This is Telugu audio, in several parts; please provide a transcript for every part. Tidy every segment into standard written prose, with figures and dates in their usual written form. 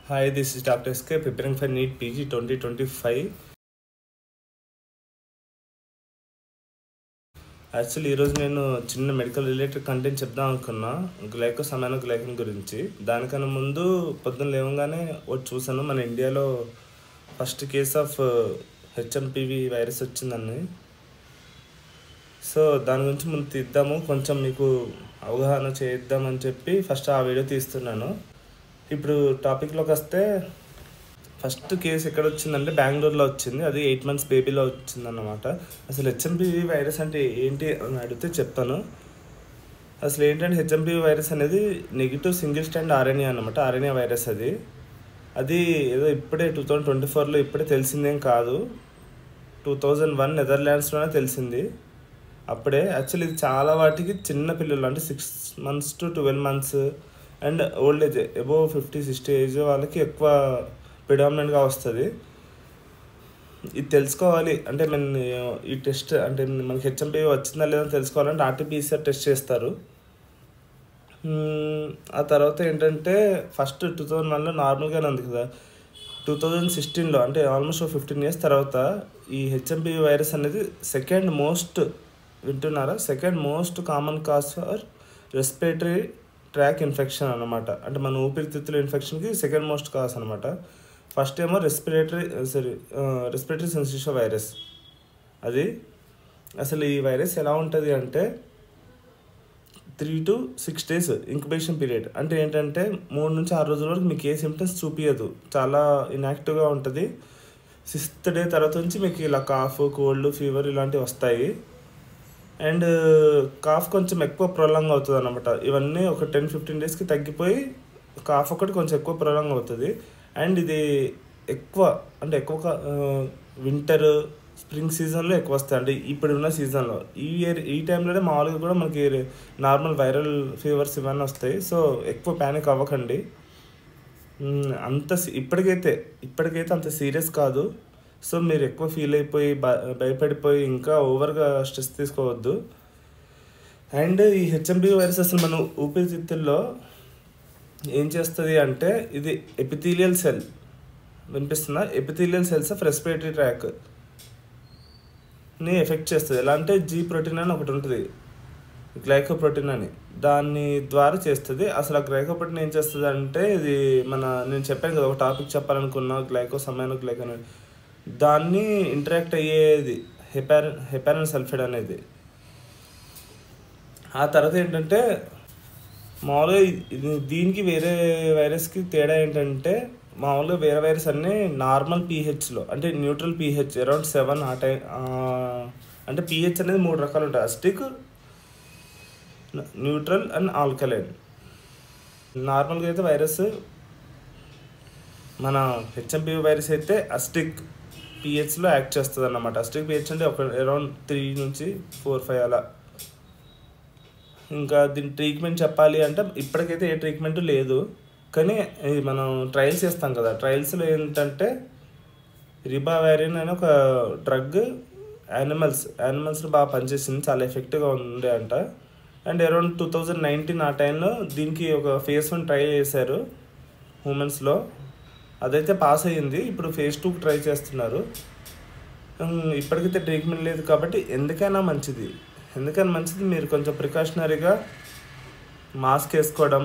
Hi, this is Dr. SK preparing for NEET PG 2025. Actually ఈరోజు నేను చిన్న మెడికల్ రిలేటెడ్ కంటెంట్ చెప్దాం అనుకున్నా, గ్లైకోసమైనోగ్లైకన్ గురించి. దానికన్నా ముందు పొద్దున్న లేవగానే ఒకటి చూసాను, మన ఇండియాలో first case of HMPV virus వచ్చిందని. సో దాని గురించి ముందు తీద్దాము, కొంచెం మీకు అవగాహన చేద్దామని చెప్పి ఫస్ట్ ఆ వీడియో తీస్తున్నాను. ఇప్పుడు టాపిక్లోకి వస్తే, ఫస్ట్ కేసు ఎక్కడ వచ్చిందంటే బెంగళూరులో వచ్చింది. అది 8 months బేబీలో వచ్చిందన్నమాట. అసలు హెచ్ఎంపివి వైరస్ అంటే ఏంటి అని అడిగితే చెప్తాను. అసలు ఏంటంటే హెచ్ఎంపివి వైరస్ అనేది నెగిటివ్ సింగిల్ స్ట్రాండ్ ఆర్ఎన్ఏ అనమాట. ఆర్ఎన్ఏ వైరస్ అది ఏదో ఇప్పుడే 2024లో ఇప్పుడే తెలిసిందేం కాదు. 2001 నెదర్లాండ్స్లోనే తెలిసింది అప్పుడే. యాక్చువల్లీ ఇది చాలా వాటికి చిన్న పిల్లలు అంటే 6 months to 12 months and old age above 50-60 age వాళ్ళకి ఎక్కువ ప్రిడామినెంట్గా వస్తుంది. ఇది తెలుసుకోవాలి అంటే ఈ టెస్ట్ అంటే మనకి హెచ్ఎంపివి వచ్చిందా లేదా తెలుసుకోవాలంటే ఆర్టీపీసీఆర్ టెస్ట్ చేస్తారు. ఆ తర్వాత ఏంటంటే ఫస్ట్ 2001లో నార్మల్గానే ఉంది కదా. 2016లో అంటే ఆల్మోస్ట్ 15 years తర్వాత ఈ హెచ్ఎంపివి వైరస్ అనేది second most common cause for respiratory tract infection అనమాట. అంటే మన ఊపిరితిత్తుల ఇన్ఫెక్షన్కి సెకండ్ మోస్ట్ కాజ్ అనమాట. ఫస్ట్ ఏమో రెస్పిరేటరీ సిన్సిటివ్ వైరస్. అది అసలు ఈ వైరస్ ఎలా ఉంటుంది అంటే 3 to 6 days ఇంక్యుబేషన్ పీరియడ్. అంటే ఏంటంటే 3 నుంచి 6 రోజుల వరకు మీకు ఏ సిమ్టమ్స్ చూపించదు, చాలా ఇన్యాక్టివ్గా ఉంటుంది. 6th day తర్వాత నుంచి మీకు ఇలా కాఫ్, కోల్డ్, ఫీవర్ ఇలాంటివి వస్తాయి. అండ్ కాఫ్ కొంచెం ఎక్కువ ప్రొలాంగ్ అవుతుంది అన్నమాట. ఇవన్నీ ఒక 10-15 daysకి తగ్గిపోయి కాఫ్ ఒకటి కొంచెం ఎక్కువ ప్రొలాంగ్ అవుతుంది. అండ్ ఇది ఎక్కువ వింటర్, స్ప్రింగ్ సీజన్లో ఎక్కువ వస్తాయి. అంటే ఇప్పుడున్న సీజన్లో ఈ టైంలోనే మామూలుగా కూడా మనకి నార్మల్ వైరల్ ఫీవర్స్ ఇవన్నీ వస్తాయి. సో ఎక్కువ ప్యానిక్ అవ్వకండి. ఇప్పటికైతే అంత సీరియస్ కాదు. సో మీరు ఎక్కువ ఫీల్ అయిపోయి భయపడిపోయి ఇంకా ఓవర్గా స్ట్రెస్ తీసుకోవద్దు. అండ్ ఈ హెచ్ఎంపివి వైరస్ అసలు మన ఊపిరితిత్తుల్లో ఏం చేస్తుంది అంటే, ఇది ఎపిథీలియల్ సెల్ వినిపిస్తుందా, ఎపిథీలియల్ సెల్స్ ఆఫ్ రెస్పిరేటరీ ట్రాక్ని ఎఫెక్ట్ చేస్తుంది. ఎలా అంటే జీ ప్రోటీన్ అని ఒకటి ఉంటుంది, గ్లైకోప్రోటీన్ అని, దాని ద్వారా చేస్తుంది. అసలు ఆ గ్లైకోప్రోటీన్ ఏం చేస్తుంది అంటే, ఇది నేను చెప్పాను కదా ఒక టాపిక్ చెప్పాలనుకున్నా, గ్లైకోసమైనోగ్లైకన్ అని, దాన్ని ఇంటరాక్ట్ అయ్యేది హెపారిన్ సల్ఫైడ్ అనేది. ఆ తర్వాత ఏంటంటే మామూలుగా దీనికి వేరే వైరస్కి తేడా ఏంటంటే, మామూలుగా వేరే వైరస్ అన్నీ నార్మల్ పీహెచ్లో అంటే న్యూట్రల్ పీహెచ్ అరౌండ్ 7 ఆ టైం. అంటే పీహెచ్ అనేది 3 రకాలు ఉంటాయి, అసిడిక్, న్యూట్రల్ అండ్ ఆల్కలైన్. నార్మల్గా అయితే వైరస్ మన హెచ్ఎంపివి వైరస్ అయితే అసిడిక్ పీహెచ్లో యాక్ట్ చేస్తుంది అన్నమాట. అసిడిక్ పీహెచ్ అంటే అరౌండ్ 3 నుంచి 4-5 అలా. ఇంకా దీని ట్రీట్మెంట్ చెప్పాలి అంటే ఇప్పటికైతే ఏ ట్రీట్మెంట్ లేదు, కానీ మనం ట్రయల్స్ చేస్తాం కదా, ట్రయల్స్లో ఏంటంటే రిబావైరిన్ అనే ఒక డ్రగ్ యానిమల్స్లో బాగా పనిచేసింది, చాలా ఎఫెక్టివ్గా ఉండే అంట. అండ్ అరౌండ్ 2019 ఆ టైంలో దీనికి ఒక phase 1 ట్రై చేశారు హ్యూమన్స్లో. అదైతే పాస్ అయ్యింది. ఇప్పుడు phase 2 ట్రై చేస్తున్నారు. ఇప్పటికైతే ట్రీట్మెంట్ లేదు కాబట్టి ఎందుకైనా మంచిది మీరు కొంచెం ప్రికాషనరీగా మాస్క్ వేసుకోవడం,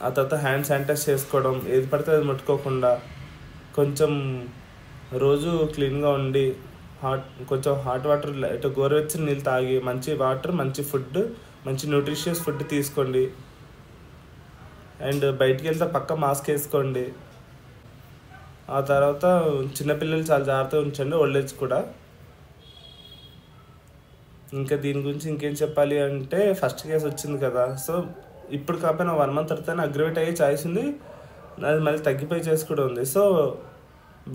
ఆ తర్వాత హ్యాండ్ శానిటైజ్ చేసుకోవడం, ఏది పడితే అది ముట్టుకోకుండా కొంచెం రోజు క్లీన్గా ఉండి కొంచెం హాట్ వాటర్, ఇటు గోరువెచ్చని నీళ్ళు తాగి, మంచి వాటర్, మంచి ఫుడ్, మంచి న్యూట్రిషియస్ ఫుడ్ తీసుకోండి. అండ్ బయటికి వెళ్తే పక్క మాస్క్ వేసుకోండి. ఆ తర్వాత చిన్నపిల్లలు చాలా జాగ్రత్తగా ఉంచండి, ఓల్డ్ ఏజ్ కూడా. ఇంకా దీని గురించి ఇంకేం చెప్పాలి అంటే, ఫస్ట్ కేసు వచ్చింది కదా, సో ఇప్పుడు కాకపోయినా 1 month తర్వాత అగ్రివేట్ అయ్యే ఛాయిస్ ఉంది, అది మళ్ళీ తగ్గిపోయే ఛాయిస్ కూడా ఉంది. సో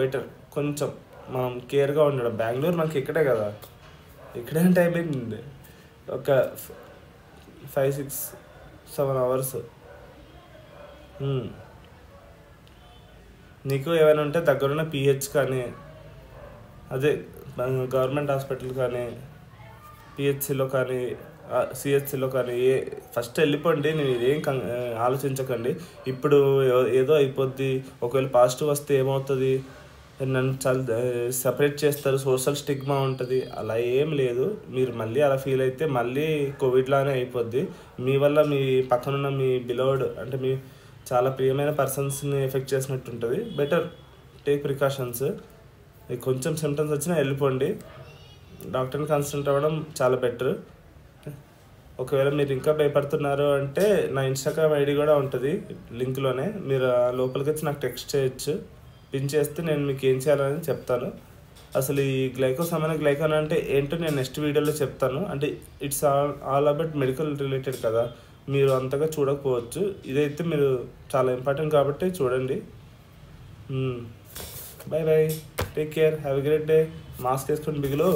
బెటర్ కొంచెం మనం కేర్గా ఉండడం. బెంగళూరు మనకి ఇక్కడే కదా, ఇక్కడే అంటే అయిపోయింది ఒక 5-6-7 hours. నీకు ఏమైనా ఉంటే దగ్గరున్న పీహెచ్ కానీ, అదే గవర్నమెంట్ హాస్పిటల్ కానీ, పిహెచ్సిలో కానీ సిహెచ్సిలో కానీ ఫస్ట్ వెళ్ళిపోండి. నేను ఇదేం ఆలోచించకండి. ఇప్పుడు ఏదో అయిపోద్ది, ఒకవేళ పాజిటివ్ వస్తే ఏమవుతుంది, నన్ను చాలా సపరేట్ చేస్తారు, సోషల్ స్టిగ్మా ఉంటుంది, అలా ఏం లేదు. మీరు మళ్ళీ అలా ఫీల్ అయితే మళ్ళీ కోవిడ్లానే అయిపోద్ది. మీ వల్ల మీ పక్కనున్న మీ బిలోవ్డ్ అంటే మీ చాలా ప్రియమైన పర్సన్స్ని ఎఫెక్ట్ చేసినట్టు ఉంటుంది. Better take precautions. కొంచెం సిమ్టమ్స్ వచ్చినా వెళ్ళిపోండి, డాక్టర్ని కన్సల్ట్ అవ్వడం చాలా బెటర్. ఒకవేళ మీరు ఇంకా భయపడుతున్నారు అంటే నా ఇన్స్టాగ్రామ్ ఐడి కూడా ఉంటుంది లింక్లోనే, మీరు లోపలికి వచ్చి నాకు టెక్స్ట్ చేయొచ్చు. పిన్ చేస్తే నేను మీకు ఏం చేయాలని చెప్తాను. అసలు ఈ గ్లైకోన్ అంటే ఏంటో నేను నెక్స్ట్ వీడియోలో చెప్తాను. అంటే it's all about medical related కదా, మీరు అంతగా చూడకపోవచ్చు. ఇదైతే మీరు చాలా ఇంపార్టెంట్ కాబట్టి చూడండి. Bye bye, take care, have a great day. Mask వేసుకొని బిగులు.